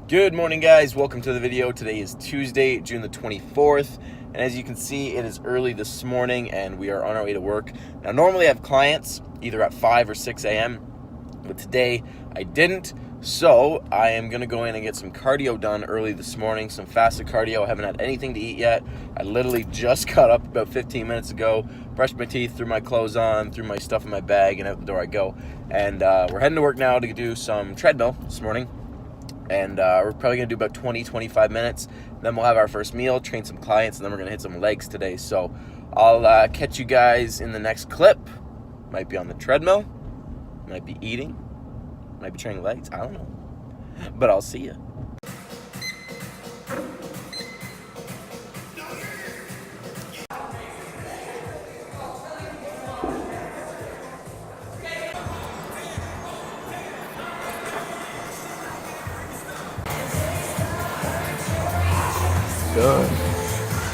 Good morning, guys. Welcome to the video. Today is Tuesday, June the 24th, and as you can see, it is early this morning and we are on our way to work. Now, normally I have clients either at 5 or 6 a.m., but today I didn't, so I am going to go in and get some cardio done early this morning, some fasted cardio. I haven't had anything to eat yet. I literally just got up about 15 minutes ago, brushed my teeth, threw my clothes on, threw my stuff in my bag, and out the door I go. And we're heading to work now to do some treadmill this morning. And we're probably going to do about 20-25 minutes. Then we'll have our first meal, train some clients, and then we're going to hit some legs today. So I'll catch you guys in the next clip. Might be on the treadmill, might be eating, might be training legs, I don't know. But I'll see you.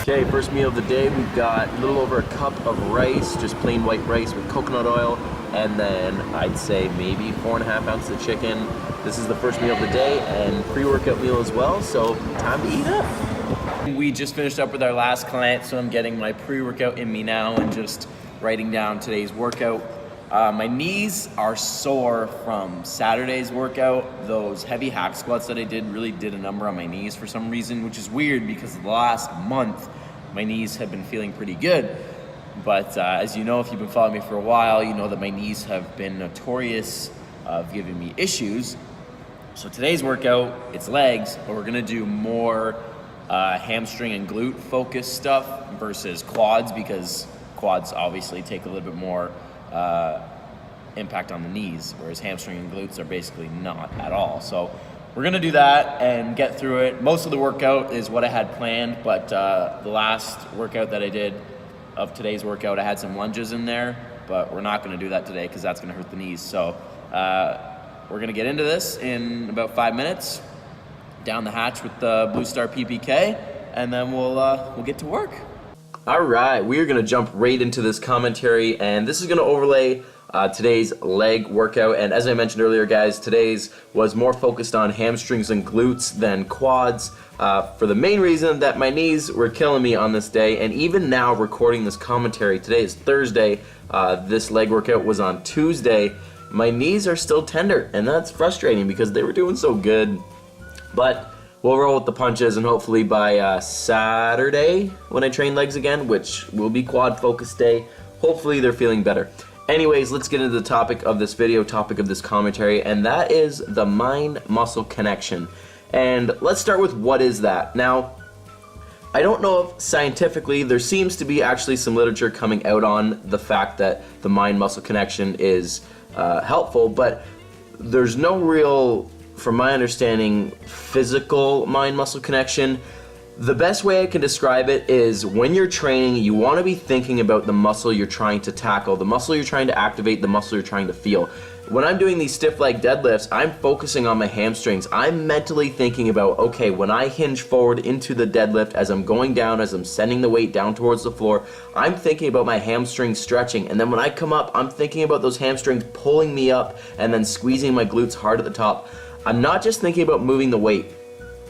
Okay, first meal of the day, we've got a little over a cup of rice, just plain white rice with coconut oil, and then I'd say maybe 4.5 ounces of chicken. This is the first meal of the day and pre-workout meal as well, so time to eat up. We just finished up with our last client, so I'm getting my pre-workout in me now and just writing down today's workout. My knees are sore from Saturday's workout. Those heavy hack squats that I did really did a number on my knees for some reason, which is weird because the last month my knees have been feeling pretty good. But as you know, if you've been following me for a while, you know that my knees have been notorious of giving me issues. So today's workout, it's legs, but we're gonna do more hamstring and glute focused stuff versus quads, because quads obviously take a little bit more impact on the knees, whereas hamstring and glutes are basically not at all. So we're gonna do that and get through it. Most of the workout is what I had planned, but the last workout that I did of today's workout, I had some lunges in there, but we're not gonna do that today because that's gonna hurt the knees. So we're gonna get into this in about 5 minutes, down the hatch with the Blue Star PPK, and then we'll get to work. All right, we are gonna jump right into this commentary, and this is gonna overlay today's leg workout. And as I mentioned earlier, guys, today's was more focused on hamstrings and glutes than quads, for the main reason that my knees were killing me on this day. And even now, recording this commentary, today is Thursday, this leg workout was on Tuesday, my knees are still tender, and that's frustrating because they were doing so good. But we'll roll with the punches, and hopefully by Saturday, when I train legs again, which will be quad focus day, hopefully they're feeling better. Anyways, let's get into the topic of this video, topic of this commentary, and that is the mind-muscle connection. And let's start with what is that. Now, I don't know if scientifically there seems to be actually some literature coming out on the fact that the mind-muscle connection is helpful, but there's no real, from my understanding, physical mind-muscle connection. The best way I can describe it is when you're training, you want to be thinking about the muscle you're trying to tackle, the muscle you're trying to activate, the muscle you're trying to feel. When I'm doing these stiff leg deadlifts, I'm focusing on my hamstrings. I'm mentally thinking about, okay, when I hinge forward into the deadlift, as I'm going down, as I'm sending the weight down towards the floor, I'm thinking about my hamstrings stretching. And then when I come up, I'm thinking about those hamstrings pulling me up and then squeezing my glutes hard at the top. I'm not just thinking about moving the weight.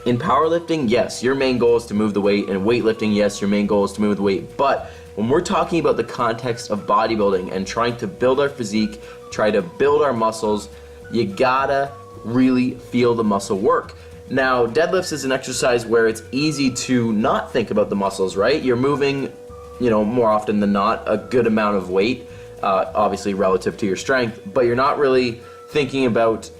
In powerlifting, yes, your main goal is to move the weight. In weightlifting, yes, your main goal is to move the weight. But when we're talking about the context of bodybuilding and trying to build our physique, try to build our muscles, you gotta really feel the muscle work. Now, deadlifts is an exercise where it's easy to not think about the muscles, right? You're moving, more often than not, a good amount of weight, obviously relative to your strength, but you're not really thinking about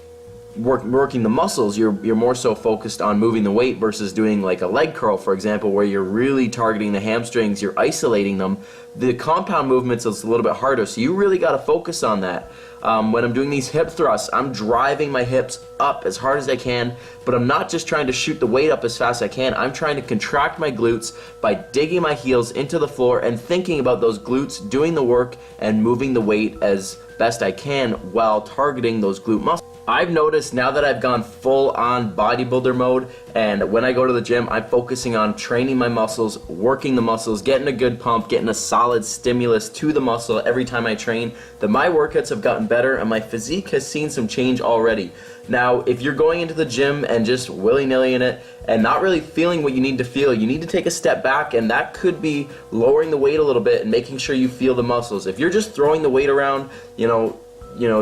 working the muscles. You're more so focused on moving the weight versus doing like a leg curl, for example, where you're really targeting the hamstrings, you're isolating them. The compound movements is a little bit harder, so you really got to focus on that. When I'm doing these hip thrusts, I'm driving my hips up as hard as I can, but I'm not just trying to shoot the weight up as fast as I can. I'm trying to contract my glutes by digging my heels into the floor and thinking about those glutes doing the work and moving the weight as best I can while targeting those glute muscles. I've noticed now that I've gone full on bodybuilder mode, and when I go to the gym, I'm focusing on training my muscles, working the muscles, getting a good pump, getting a solid stimulus to the muscle every time I train, that my workouts have gotten better and my physique has seen some change already. Now, if you're going into the gym and just willy-nilly in it and not really feeling what you need to feel, you need to take a step back, and that could be lowering the weight a little bit and making sure you feel the muscles. If you're just throwing the weight around, you know,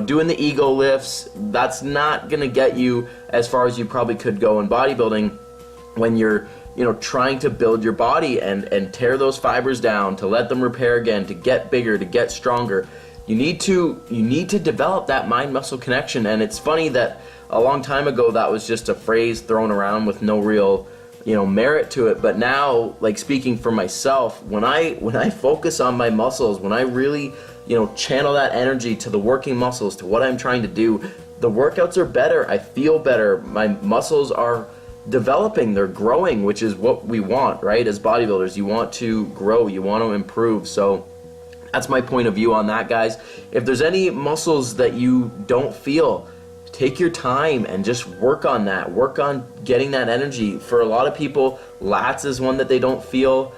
doing the ego lifts, that's not gonna get you as far as you probably could go in bodybuilding when you're, trying to build your body and tear those fibers down, to let them repair again, to get bigger, to get stronger. You need to develop that mind-muscle connection. And it's funny that a long time ago that was just a phrase thrown around with no real merit to it. But now, like, speaking for myself, when I focus on my muscles, when I really channel that energy to the working muscles, to what I'm trying to do, the workouts are better. I feel better. My muscles are developing, they're growing, which is what we want, right? As bodybuilders, you want to grow, you want to improve. So that's my point of view on that, guys. If there's any muscles that you don't feel, take your time and just work on that. Work on getting that energy. For a lot of people, lats is one that they don't feel.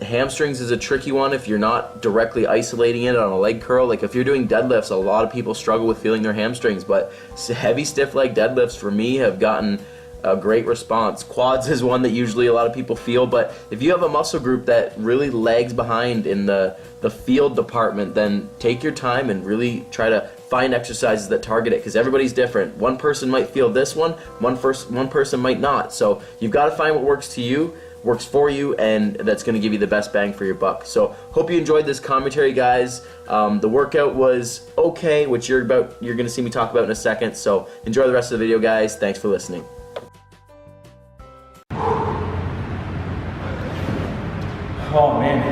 Hamstrings is a tricky one if you're not directly isolating it on a leg curl. Like if you're doing deadlifts, a lot of people struggle with feeling their hamstrings, but heavy stiff leg deadlifts for me have gotten a great response. Quads is one that usually a lot of people feel, but if you have a muscle group that really lags behind in the field department, then take your time and really try to find exercises that target it, because everybody's different. One person might feel this one person might not. So you've got to find what works for you, and that's going to give you the best bang for your buck. So hope you enjoyed this commentary, guys. The workout was okay, which you're going to see me talk about in a second. So enjoy the rest of the video, guys. Thanks for listening. Oh man.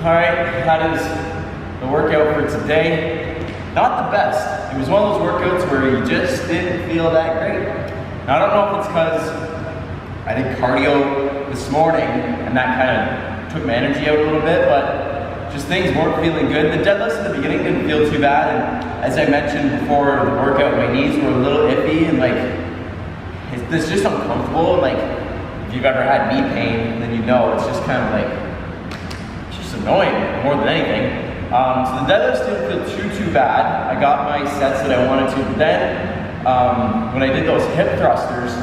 Alright, that is the workout for today. Not the best. It was one of those workouts where you just didn't feel that great. Now I don't know if it's because I did cardio this morning and that kind of took my energy out a little bit, but just things weren't feeling good. The deadlifts at the beginning didn't feel too bad, and as I mentioned before the workout, my knees were a little iffy and it's just uncomfortable. And if you've ever had knee pain, then it's just kind of it's just annoying more than anything. So the deadlifts didn't feel too bad. I got my sets that I wanted to, but then when I did those hip thrusters,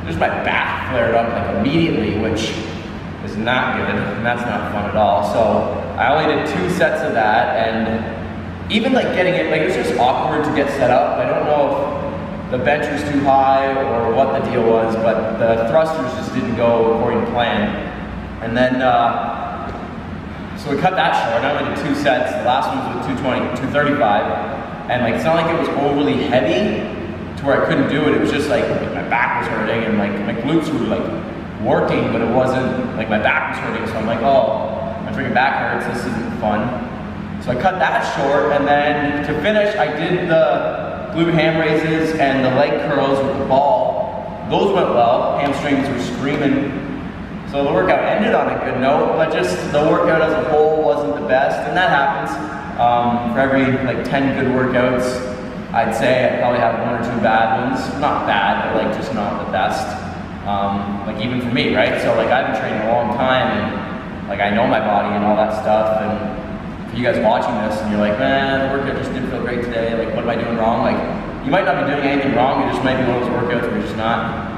just my back flared up immediately, which is not good, and that's not fun at all. So I only did 2 sets of that, and even getting it, it was just awkward to get set up. I don't know if the bench was too high or what the deal was, but the thrusters just didn't go according to plan. And then, so we cut that short. I only did 2 sets. The last one was with 220, 235. And it's not like it was overly heavy to where I couldn't do it. It was just my back was hurting and my glutes were working, but it wasn't my back was hurting. So I'm oh, my freaking back hurts. This isn't fun. So I cut that short, and then to finish, I did the glute ham raises and the leg curls with the ball. Those went well. Hamstrings were screaming. So the workout ended on a good note, but just the workout as a whole wasn't the best, and that happens. For every 10 good workouts, I'd say I probably have 1 or 2 bad ones. Not bad, but just not the best. Even for me, right? So I've been training a long time, and I know my body and all that stuff, and for you guys watching this and you're man, the workout just didn't feel great today, what am I doing wrong? You might not be doing anything wrong, it just might be one of those workouts where you're just not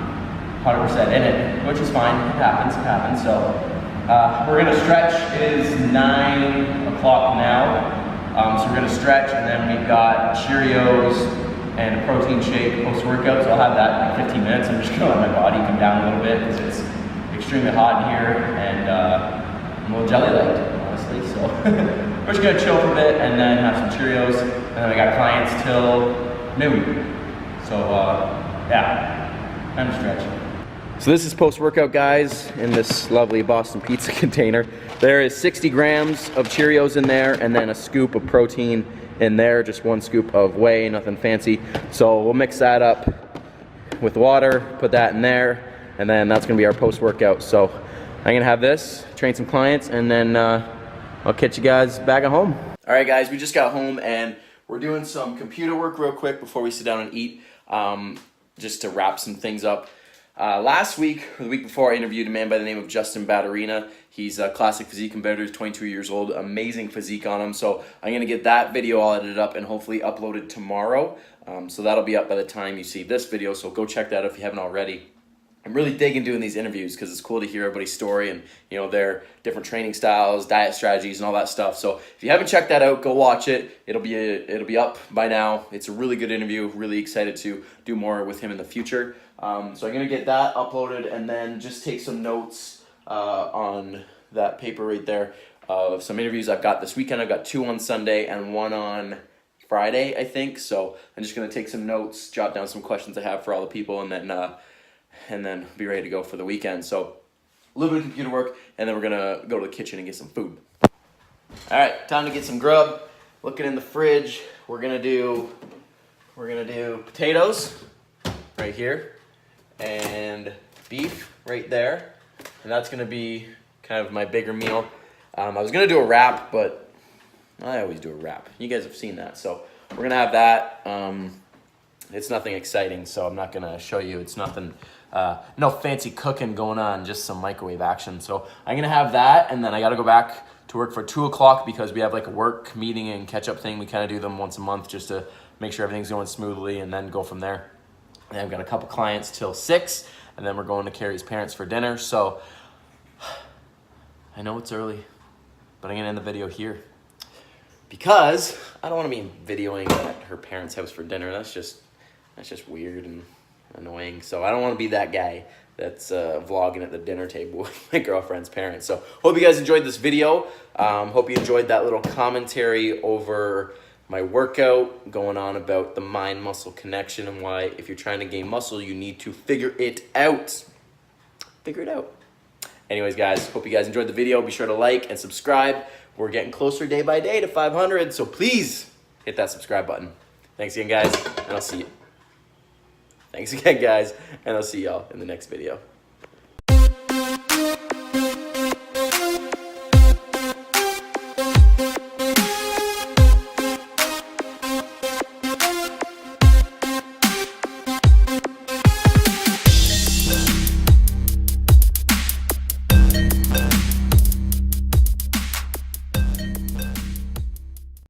100% in it, which is fine, it happens. So we're gonna stretch. It is 9 o'clock now, so we're gonna stretch, and then we've got Cheerios and a protein shake post-workout, so I'll have that in 15 minutes. I'm just gonna let my body come down a little bit because it's extremely hot in here, and I'm a little jelly-like, honestly, so we're just gonna chill for a bit and then have some Cheerios, and then we got clients till noon. So yeah, time to stretch. So this is post-workout, guys, in this lovely Boston Pizza container. There is 60 grams of Cheerios in there, and then a scoop of protein in there, just 1 scoop of whey, nothing fancy. So we'll mix that up with water, put that in there, and then that's gonna be our post-workout. So I'm gonna have this, train some clients, and then I'll catch you guys back at home. All right, guys, we just got home, and we're doing some computer work real quick before we sit down and eat, just to wrap some things up. Last week, or the week before, I interviewed a man by the name of Justin Batterina. He's a classic physique competitor, 22 years old, amazing physique on him. So I'm going to get that video all edited up and hopefully uploaded tomorrow. So that'll be up by the time you see this video, so go check that out if you haven't already. I'm really digging doing these interviews because it's cool to hear everybody's story and, you know, their different training styles, diet strategies, and all that stuff. So if you haven't checked that out, go watch it. It'll be up by now. It's a really good interview. Really excited to do more with him in the future. So I'm gonna get that uploaded and then just take some notes on that paper right there of some interviews I've got this weekend. I've got 2 on Sunday and 1 on Friday, I think. So I'm just gonna take some notes, jot down some questions I have for all the people, and then be ready to go for the weekend. So a little bit of computer work, and then we're gonna go to the kitchen and get some food. All right, time to get some grub. Looking in the fridge, we're gonna do potatoes right here and beef right there, and that's gonna be kind of my bigger meal. I was gonna do a wrap, but I always do a wrap. You guys have seen that, so we're gonna have that. It's nothing exciting, so I'm not gonna show you. It's nothing, no fancy cooking going on, just some microwave action. So I'm gonna have that, and then I gotta go back to work for 2 o'clock because we have like a work meeting and catch-up thing. We kind of do them once a month just to make sure everything's going smoothly, and then go from there. And I've got a couple clients till 6, and then we're going to Carrie's parents for dinner. So I know it's early, but I'm gonna end the video here because I don't want to be videoing at her parents' house for dinner. That's just weird and annoying. So I don't want to be that guy that's vlogging at the dinner table with my girlfriend's parents. So hope you guys enjoyed this video. Hope you enjoyed that little commentary over my workout, going on about the mind-muscle connection and why if you're trying to gain muscle, you need to figure it out. Figure it out. Anyways, guys, hope you guys enjoyed the video. Be sure to like and subscribe. We're getting closer day by day to 500, so please hit that subscribe button. Thanks again, guys, and I'll see you. Thanks again, guys, and I'll see y'all in the next video.